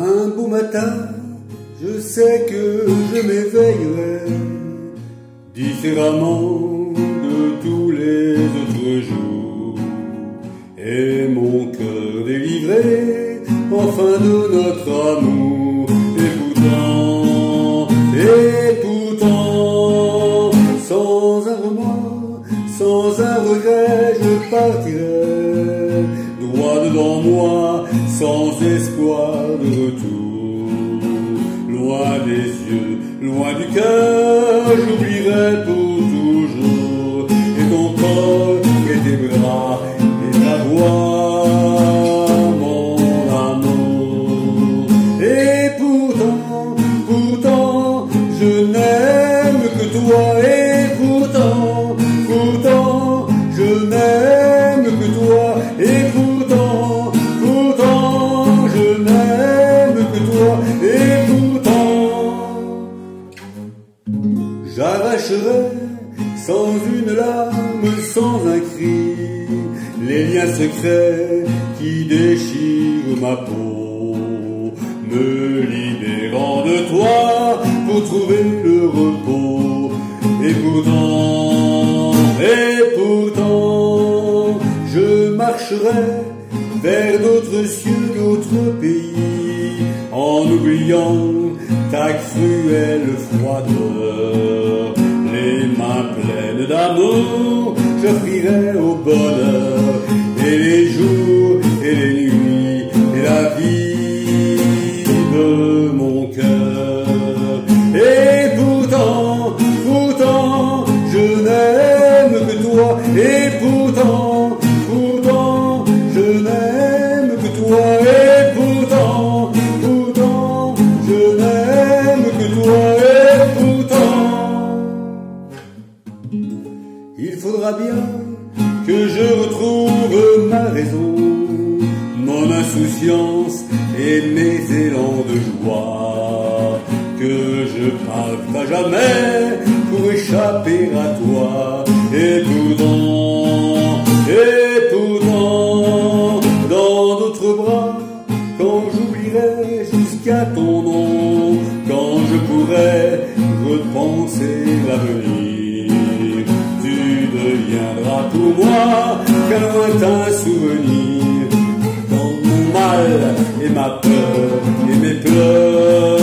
Un beau matin, je sais que je m'éveillerai différemment de tous les autres jours, et mon cœur délivré enfin de notre amour. Et pourtant, sans un remords, sans un regret, je partirai droit devant moi, sans espoir de retour. Loin des yeux, loin du cœur, j'oublierai pour toujours. Et ton corps, et tes bras, et ta voix, mon amour. Et pourtant, je n'aime que toi. Et pourtant, je n'aime que toi. Et pourtant, je n'aime que toi. Et pourtant, j'arracherai sans une larme, sans un cri, les liens secrets qui déchirent ma peau, me libérant de toi pour trouver le repos. Et pourtant, je marcherai vers d'autres cieux, d'autres pays, en oubliant ta cruelle froideur. Les mains pleines d'amour, j'offrirai au bonheur, et les jours, et les nuits, et la vie de mon cœur. Et pourtant, je n'aime que toi. Et pourtant, je n'aime que toi. Et pourtant, je n'aime que toi. Et pourtant, il faudra bien que je retrouve ma raison, mon insouciance et mes élans de joie, que je parte à jamais pour échapper à toi. Et pourtant, dans d'autres bras, quand j'oublierai jusqu'à ton nom, quand je pourrai repenser l'avenir, tu deviendras pour moi qu'un lointain souvenir, dans mon mal et ma peur et mes pleurs.